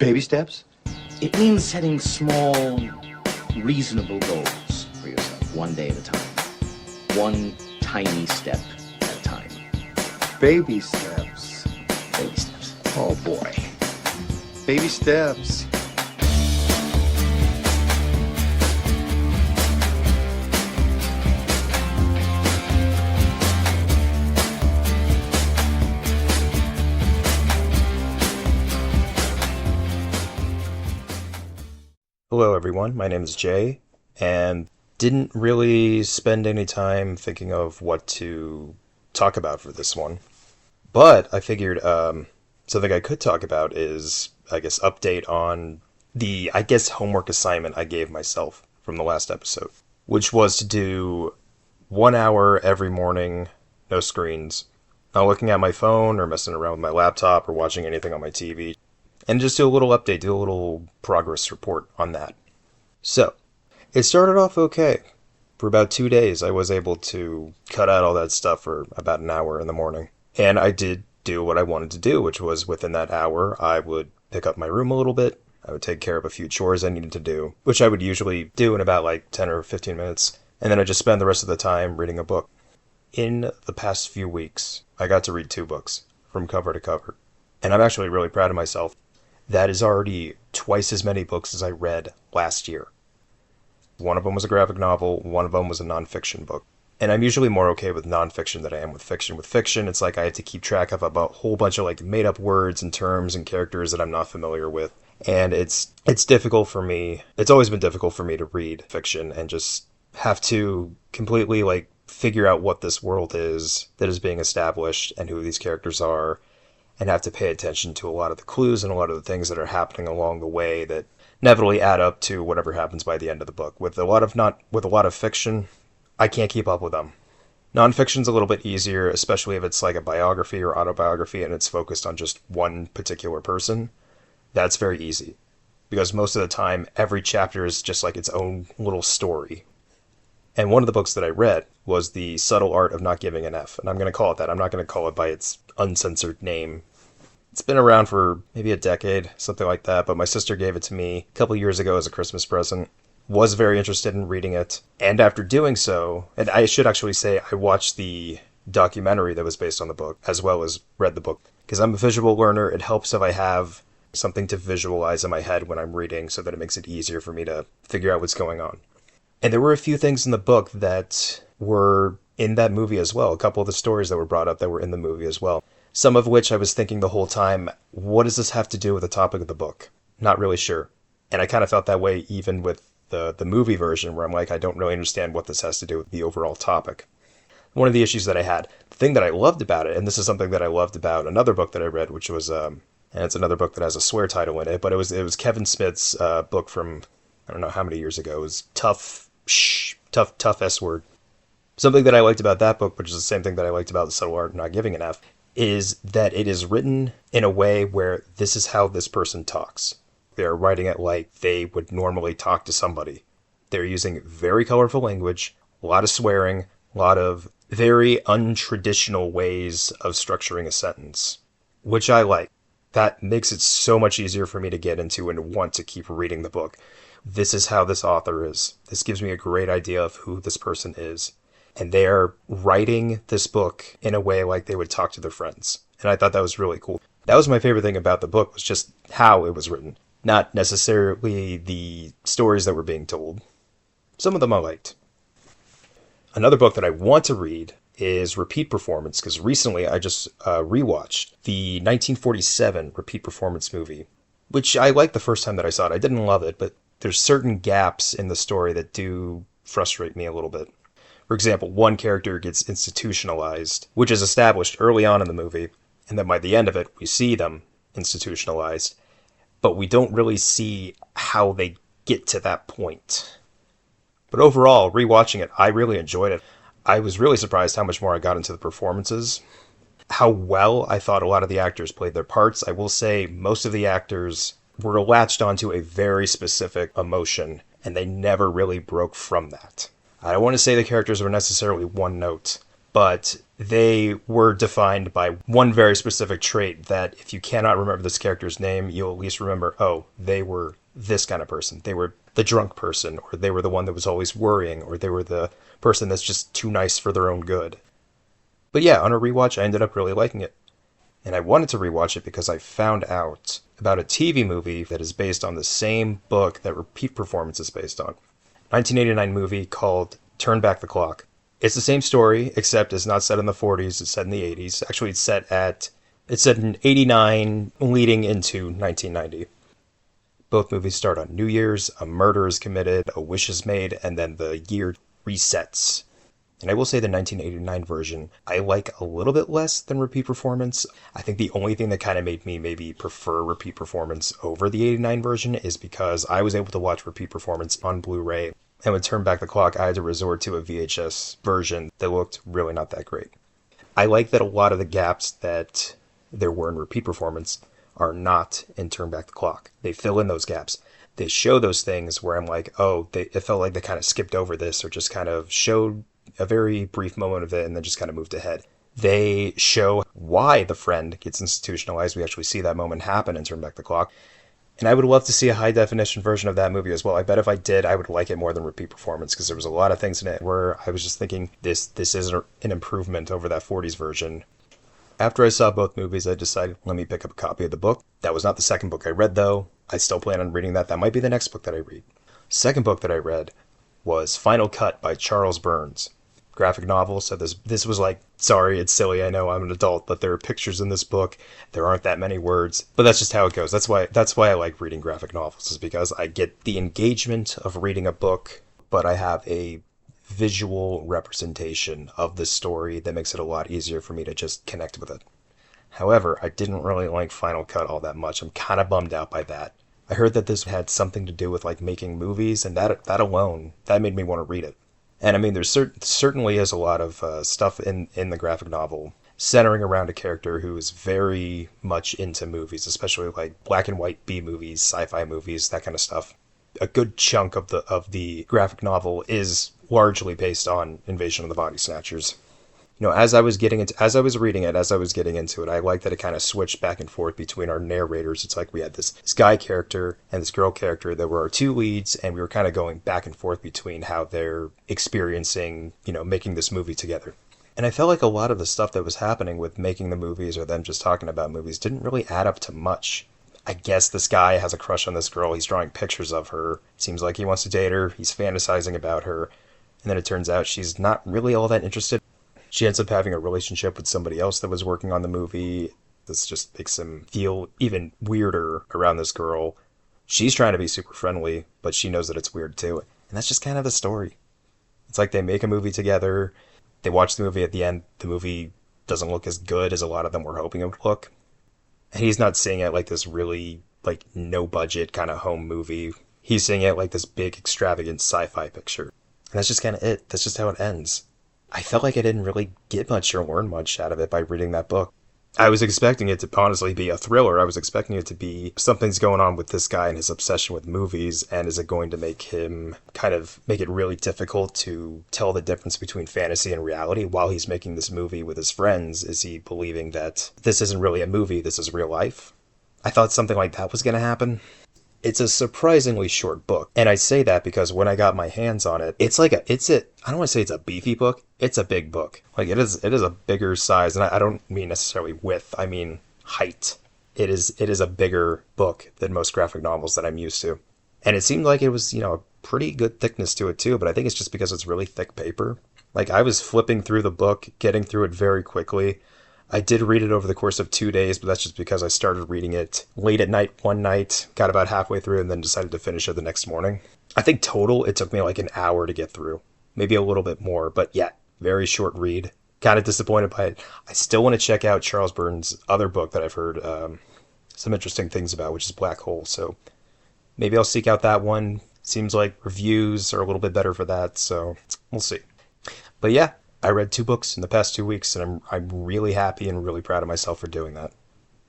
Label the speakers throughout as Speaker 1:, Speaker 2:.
Speaker 1: Baby steps?
Speaker 2: It means setting small, reasonable goals for yourself, one day at a time. One tiny step at a time.
Speaker 1: Baby steps.
Speaker 2: Baby steps.
Speaker 1: Oh boy. Baby steps.
Speaker 3: Hello everyone, my name is Jay, and didn't really spend any time thinking of what to talk about for this one. But I figured something I could talk about is, update on the, homework assignment I gave myself from the last episode, which was to do 1 hour every morning, no screens, not looking at my phone or messing around with my laptop or watching anything on my TV. And just do a little update, do a little progress report on that. So, it started off okay. For about 2 days, I was able to cut out all that stuff for about an hour in the morning. And I did do what I wanted to do, which was within that hour, I would pick up my room a little bit. I would take care of a few chores I needed to do, which I would usually do in about 10 or 15 minutes. And then I'd just spend the rest of the time reading a book. In the past few weeks, I got to read 2 books, from cover to cover. And I'm actually really proud of myself. That is already twice as many books as I read last year. One of them was a graphic novel, one of them was a nonfiction book. And I'm usually more okay with nonfiction than I am with fiction. With fiction, it's like I have to keep track of a whole bunch of made-up words and terms and characters that I'm not familiar with. And it's difficult for me. It's always been difficult for me to read fiction and just have to completely figure out what this world is that is being established and who these characters are, and have to pay attention to a lot of the clues and a lot of the things that are happening along the way that inevitably add up to whatever happens by the end of the book. With a lot of fiction, I can't keep up with them. Nonfiction's a little bit easier, especially if it's like a biography or autobiography and it's focused on just one particular person. That's very easy, because most of the time, every chapter is just like its own little story. And one of the books that I read was The Subtle Art of Not Giving an F. And I'm going to call it that. I'm not going to call it by its uncensored name. It's been around for maybe a decade, something like that. But my sister gave it to me a couple years ago as a Christmas present. Was very interested in reading it. And after doing so, and I should actually say I watched the documentary that was based on the book, as well as read the book. Because I'm a visual learner, it helps if I have something to visualize in my head when I'm reading, so that it makes it easier for me to figure out what's going on. And there were a few things in the book that were in that movie as well. A couple of the stories that were brought up that were in the movie as well. Some of which I was thinking the whole time, what does this have to do with the topic of the book? Not really sure. And I kind of felt that way even with the movie version, where I'm like, I don't really understand what this has to do with the overall topic. One of the issues that I had, the thing that I loved about it, and this is something that I loved about another book that I read, which was, and it's another book that has a swear title in it, but it was Kevin Smith's book from, I don't know how many years ago. It was Tough S word. Something that I liked about that book, which is the same thing that I liked about The Subtle Art of Not Giving an F, is that it is written in a way where this is how this person talks. They're writing it like they would normally talk to somebody. They're using very colorful language, a lot of swearing, a lot of very untraditional ways of structuring a sentence, which I like. That makes it so much easier for me to get into and want to keep reading the book. This is how this author is. This gives me a great idea of who this person is. And they're writing this book in a way like they would talk to their friends. And I thought that was really cool. That was my favorite thing about the book, was just how it was written. Not necessarily the stories that were being told. Some of them I liked. Another book that I want to read is Repeat Performance, because recently I just rewatched the 1947 Repeat Performance movie, which I liked the first time that I saw it. I didn't love it, but there's certain gaps in the story that do frustrate me a little bit. For example, one character gets institutionalized, which is established early on in the movie, and then by the end of it, we see them institutionalized, but we don't really see how they get to that point. But overall, rewatching it, I really enjoyed it. I was really surprised how much more I got into the performances, how well I thought a lot of the actors played their parts. I will say most of the actors were latched onto a very specific emotion, and they never really broke from that. I don't want to say the characters were necessarily one note, but they were defined by one very specific trait that if you cannot remember this character's name, you'll at least remember, oh, they were this kind of person. They were the drunk person, or they were the one that was always worrying, or they were the person that's just too nice for their own good. But yeah, on a rewatch, I ended up really liking it. And I wanted to rewatch it because I found out about a TV movie that is based on the same book that Repeat Performance is based on. 1989 movie called Turn Back the Clock. It's the same story, except it's not set in the 40s, it's set in the 80s. Actually, it's set in 89 leading into 1990. Both movies start on New Year's, a murder is committed, a wish is made, and then the year resets. And I will say the 1989 version I like a little bit less than Repeat Performance. I think the only thing that kind of made me maybe prefer Repeat Performance over the 89 version is because I was able to watch Repeat Performance on Blu-ray. And with Turn Back the Clock, I had to resort to a VHS version that looked really not that great. I like that a lot of the gaps that there were in Repeat Performance are not in Turn Back the Clock. They fill in those gaps. They show those things where I'm like, oh, it felt like they kind of skipped over this or just kind of showed a very brief moment of it and then just kind of moved ahead. They show why the friend gets institutionalized. We actually see that moment happen in Turn Back the Clock. And I would love to see a high-definition version of that movie as well. I bet if I did, I would like it more than Repeat Performance, because there was a lot of things in it where I was just thinking, this is an improvement over that 40s version. After I saw both movies, I decided, let me pick up a copy of the book. That was not the second book I read, though. I still plan on reading that. That might be the next book that I read. Second book that I read was Final Cut by Charles Burns. Graphic novel, so this was like, sorry, it's silly, I know I'm an adult, but there are pictures in this book, there aren't that many words, but that's just how it goes. That's why I like reading graphic novels, is because I get the engagement of reading a book, but I have a visual representation of the story that makes it a lot easier for me to just connect with it. However, I didn't really like Final Cut all that much. I'm kind of bummed out by that. I heard that this had something to do with like making movies, and that alone, that made me want to read it. And I mean, there certainly is a lot of stuff in the graphic novel centering around a character who is very much into movies, especially like black and white B movies, sci-fi movies, that kind of stuff. A good chunk of the graphic novel is largely based on Invasion of the Body Snatchers. You know, as I was reading it, as I was getting into it, I liked that it kind of switched back and forth between our narrators. It's like we had this guy character and this girl character that were our two leads, and we were kind of going back and forth between how they're experiencing, you know, making this movie together. And I felt like a lot of the stuff that was happening with making the movies or them just talking about movies didn't really add up to much. I guess this guy has a crush on this girl. He's drawing pictures of her. Seems like he wants to date her. He's fantasizing about her. And then it turns out she's not really all that interested. She ends up having a relationship with somebody else that was working on the movie. This just makes him feel even weirder around this girl. She's trying to be super friendly, but she knows that it's weird too. And that's just kind of the story. It's like they make a movie together. They watch the movie at the end. The movie doesn't look as good as a lot of them were hoping it would look. And he's not seeing it like this really, like, no-budget kind of home movie. He's seeing it like this big, extravagant sci-fi picture. And that's just kind of it. That's just how it ends. I felt like I didn't really get much or learn much out of it by reading that book. I was expecting it to honestly be a thriller. I was expecting it to be something's going on with this guy and his obsession with movies, and is it going to make him kind of make it really difficult to tell the difference between fantasy and reality while he's making this movie with his friends? Is he believing that this isn't really a movie, this is real life? I thought something like that was going to happen. It's a surprisingly short book, and I say that because when I got my hands on it, I don't want to say it's a beefy book, it's a big book. Like, it is a bigger size, and I don't mean necessarily width, I mean height. It is a bigger book than most graphic novels that I'm used to. And it seemed like it was, you know, a pretty good thickness to it too, but I think it's just because it's really thick paper. Like, I was flipping through the book, getting through it very quickly. I did read it over the course of 2 days, but that's just because I started reading it late at night one night, got about halfway through, and then decided to finish it the next morning. I think total, it took me like an hour to get through. Maybe a little bit more, but yeah, very short read. Kind of disappointed by it. I still want to check out Charles Burns' other book that I've heard some interesting things about, which is Black Hole, so maybe I'll seek out that one. Seems like reviews are a little bit better for that, so we'll see. But yeah, I read 2 books in the past 2 weeks, and I'm really happy and really proud of myself for doing that.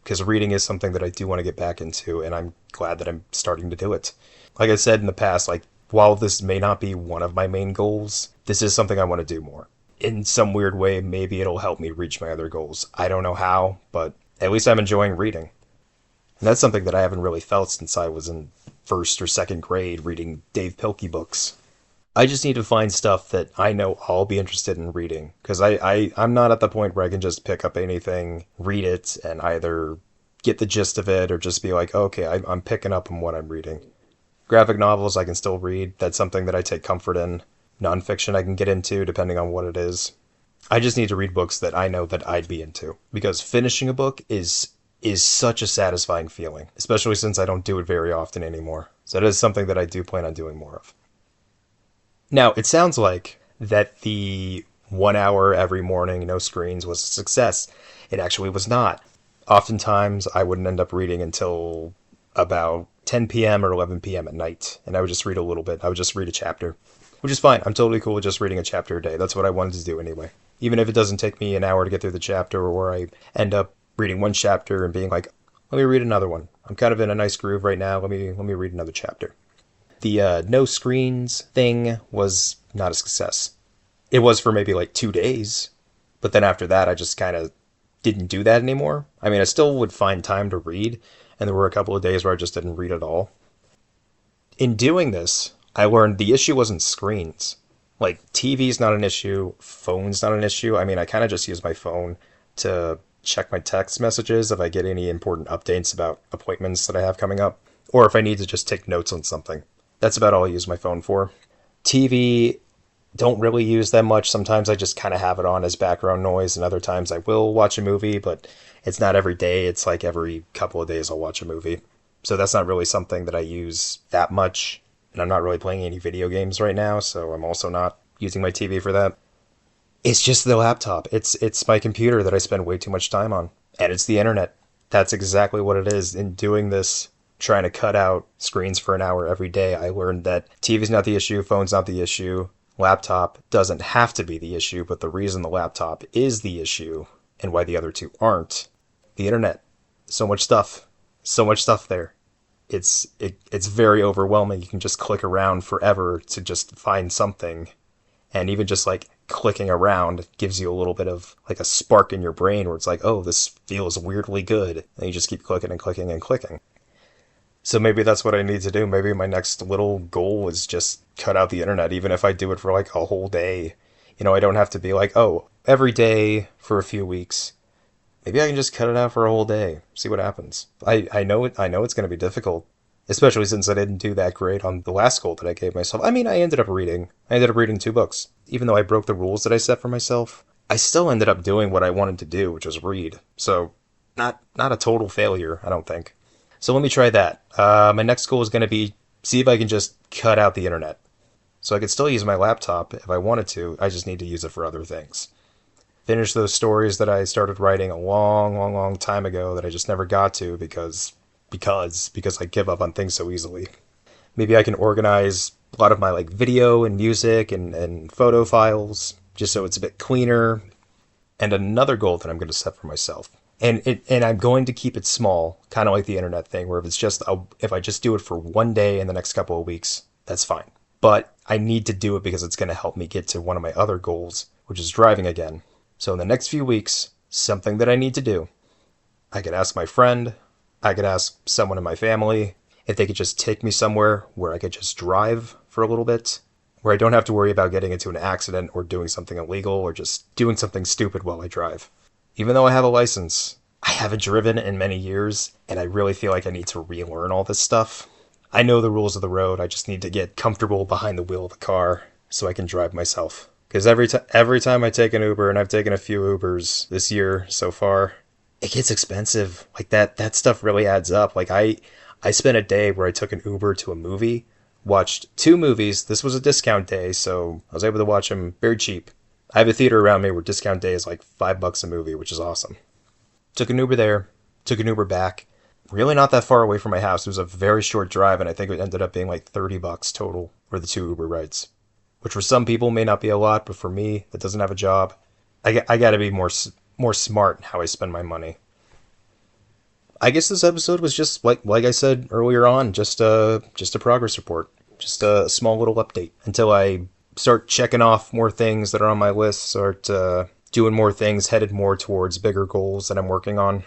Speaker 3: Because reading is something that I do want to get back into, and I'm glad that I'm starting to do it. Like I said in the past, like, while this may not be one of my main goals, this is something I want to do more. in some weird way, maybe it'll help me reach my other goals. I don't know how, but at least I'm enjoying reading. And that's something that I haven't really felt since I was in first or second grade reading Dave Pilkey books. I just need to find stuff that I know I'll be interested in reading. Because I'm not at the point where I can just pick up anything, read it, and either get the gist of it or just be like, okay, I'm picking up on what I'm reading. Graphic novels I can still read. That's something that I take comfort in. Nonfiction I can get into depending on what it is. I just need to read books that I know that I'd be into. Because finishing a book is such a satisfying feeling, especially since I don't do it very often anymore. So it is something that I do plan on doing more of. Now, it sounds like that the 1 hour every morning, no screens, was a success. It actually was not. Oftentimes, I wouldn't end up reading until about 10 p.m. or 11 p.m. at night, and I would just read a little bit. I would just read a chapter, which is fine. I'm totally cool with just reading a chapter a day. That's what I wanted to do anyway. Even if it doesn't take me an hour to get through the chapter, or I end up reading one chapter and being like, let me read another one. I'm kind of in a nice groove right now. Let me read another chapter. The no screens thing was not a success. It was for maybe like 2 days, but then after that, I just kind of didn't do that anymore. I mean, I still would find time to read, and there were a couple of days where I just didn't read at all. In doing this, I learned the issue wasn't screens. Like, TV's not an issue, phone's not an issue. I mean, I kind of just use my phone to check my text messages if I get any important updates about appointments that I have coming up, or if I need to just take notes on something. That's about all I use my phone for. TV, don't really use that much. Sometimes I just kind of have it on as background noise, and other times I will watch a movie, but it's not every day. It's like every couple of days I'll watch a movie. So that's not really something that I use that much, and I'm not really playing any video games right now, so I'm also not using my TV for that. It's just the laptop. It's my computer that I spend way too much time on, and it's the internet. That's exactly what it is. In doing this, trying to cut out screens for an hour every day, I learned that TV's not the issue, phone's not the issue, laptop doesn't have to be the issue, but the reason the laptop is the issue and why the other two aren't, the internet. So much stuff there. It's very overwhelming. You can just click around forever to just find something, and even just like clicking around gives you a little bit of like a spark in your brain where it's like, oh, this feels weirdly good, and you just keep clicking and clicking and clicking. So maybe that's what I need to do. Maybe my next little goal is just cut out the internet, even if I do it for like a whole day. You know, I don't have to be like, oh, every day for a few weeks. Maybe I can just cut it out for a whole day, see what happens. I know it's going to be difficult, especially since I didn't do that great on the last goal that I gave myself. I mean, I ended up reading 2 books. Even though I broke the rules that I set for myself, I still ended up doing what I wanted to do, which was read. So, not a total failure, I don't think. So let me try that. My next goal is going to be see if I can just cut out the internet. So I could still use my laptop if I wanted to. I just need to use it for other things. Finish those stories that I started writing a long time ago that I just never got to because I give up on things so easily. Maybe I can organize a lot of my like video and music and photo files just so it's a bit cleaner. And another goal that I'm going to set for myself. And I'm going to keep it small, kind of like the internet thing, where if I just do it for one day in the next couple of weeks, that's fine. But I need to do it because it's going to help me get to one of my other goals, which is driving again. So in the next few weeks, something that I need to do. I could ask my friend, I could ask someone in my family if they could just take me somewhere where I could just drive for a little bit, where I don't have to worry about getting into an accident or doing something illegal or just doing something stupid while I drive. Even though I have a license, I haven't driven in many years, and I really feel like I need to relearn all this stuff. I know the rules of the road, I just need to get comfortable behind the wheel of the car so I can drive myself. Because every time I take an Uber, and I've taken a few Ubers this year so far, it gets expensive. Like that stuff really adds up. Like I spent a day where I took an Uber to a movie, watched 2 movies. This was a discount day, so I was able to watch them very cheap. I have a theater around me where discount day is like $5 a movie, which is awesome. Took an Uber there, took an Uber back. Really not that far away from my house. It was a very short drive, and I think it ended up being like $30 total for the 2 Uber rides. Which for some people may not be a lot, but for me, that doesn't have a job, I got to be more smart in how I spend my money. I guess this episode was just like I said earlier on, just a progress report, just a small little update until I start checking off more things that are on my list, start doing more things headed more towards bigger goals that I'm working on.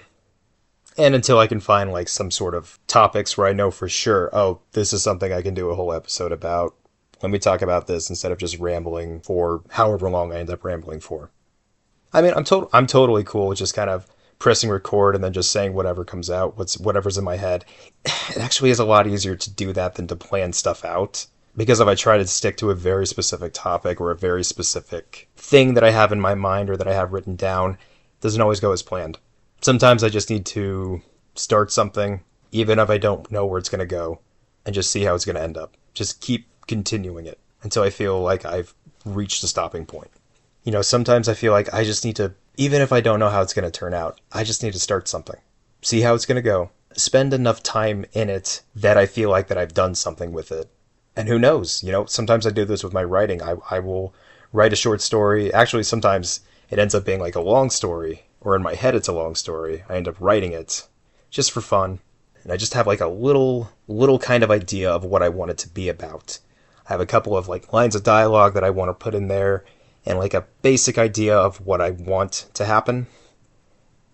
Speaker 3: And until I can find like some sort of topics where I know for sure, oh, this is something I can do a whole episode about. Let me talk about this instead of just rambling for however long I end up rambling for. I mean, I'm totally cool with just kind of pressing record and then just saying whatever comes out, whatever's in my head. It actually is a lot easier to do that than to plan stuff out. Because if I try to stick to a very specific topic or a very specific thing that I have in my mind or that I have written down, it doesn't always go as planned. Sometimes I just need to start something, even if I don't know where it's going to go, and just see how it's going to end up. Just keep continuing it until I feel like I've reached a stopping point. You know, sometimes I feel like I just need to, even if I don't know how it's going to turn out, I just need to start something. See how it's going to go. Spend enough time in it that I feel like that I've done something with it. And who knows, you know, sometimes I do this with my writing. I will write a short story. Actually, sometimes it ends up being like a long story, or in my head it's a long story. I end up writing it just for fun. And I just have like a little kind of idea of what I want it to be about. I have a couple of like lines of dialogue that I want to put in there and like a basic idea of what I want to happen.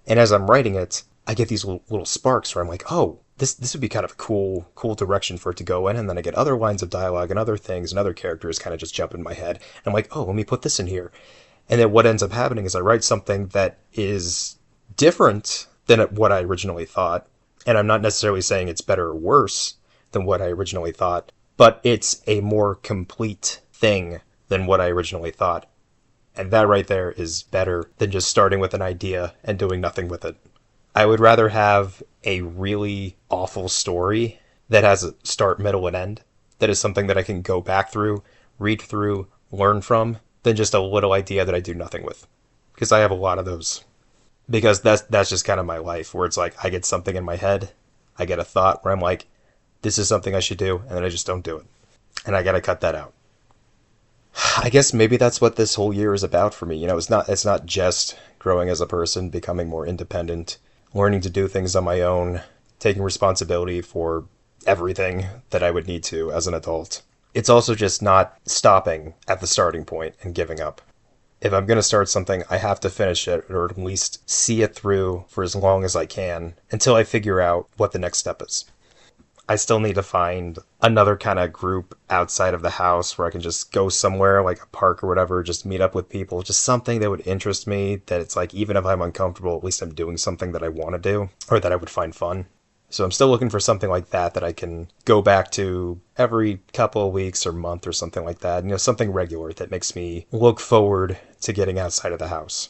Speaker 3: And as I'm writing it, I get these little sparks where I'm like, oh, this would be kind of a cool direction for it to go in. And then I get other lines of dialogue and other things and other characters kind of just jump in my head. And I'm like, oh, let me put this in here. And then what ends up happening is I write something that is different than what I originally thought. And I'm not necessarily saying it's better or worse than what I originally thought, but it's a more complete thing than what I originally thought. And that right there is better than just starting with an idea and doing nothing with it. I would rather have a really awful story that has a start, middle, and end, that is something that I can go back through, read through, learn from, than just a little idea that I do nothing with. Because I have a lot of those. Because that's just kind of my life, where it's like I get something in my head, I get a thought where I'm like, this is something I should do, and then I just don't do it. And I gotta cut that out. I guess maybe that's what this whole year is about for me. You know, it's not just growing as a person, becoming more independent, learning to do things on my own, taking responsibility for everything that I would need to as an adult. It's also just not stopping at the starting point and giving up. If I'm going to start something, I have to finish it or at least see it through for as long as I can until I figure out what the next step is. I still need to find another kind of group outside of the house where I can just go somewhere like a park or whatever, just meet up with people, just something that would interest me, that it's like even if I'm uncomfortable, at least I'm doing something that I want to do or that I would find fun. So I'm still looking for something like that I can go back to every couple of weeks or month or something like that. You know, something regular that makes me look forward to getting outside of the house.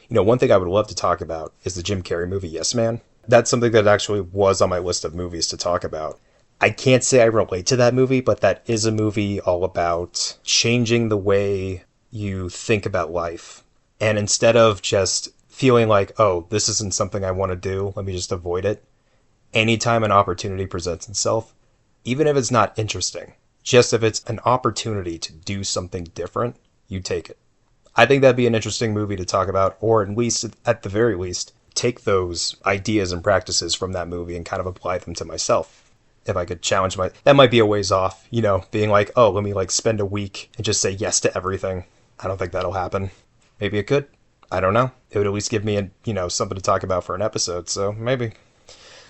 Speaker 3: You know, one thing I would love to talk about is the Jim Carrey movie Yes Man. That's something that actually was on my list of movies to talk about. I can't say I relate to that movie, but that is a movie all about changing the way you think about life. And instead of just feeling like, oh, this isn't something I want to do, let me just avoid it. Anytime an opportunity presents itself, even if it's not interesting, just if it's an opportunity to do something different, you take it. I think that'd be an interesting movie to talk about, or at the very least, take those ideas and practices from that movie and kind of apply them to myself. If I could challenge that might be a ways off, you know, being like, oh, let me like spend a week and just say yes to everything. I don't think that'll happen. Maybe it could. I don't know. It would at least give me something to talk about for an episode, so maybe.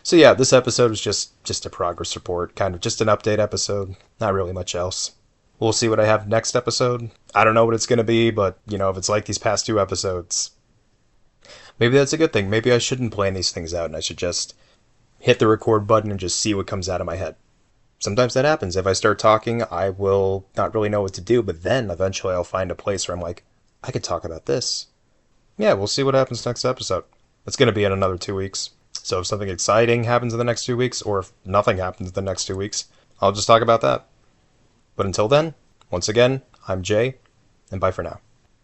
Speaker 3: So yeah, this episode was just a progress report, kind of just an update episode, not really much else. We'll see what I have next episode. I don't know what it's going to be, but, you know, if it's like these past 2 episodes, maybe that's a good thing. Maybe I shouldn't plan these things out and I should just hit the record button and just see what comes out of my head. Sometimes that happens. If I start talking, I will not really know what to do, but then eventually I'll find a place where I'm like, I could talk about this. Yeah, we'll see what happens next episode. It's going to be in another 2 weeks. So if something exciting happens in the next 2 weeks, or if nothing happens in the next 2 weeks, I'll just talk about that. But until then, once again, I'm Jay, and bye for now.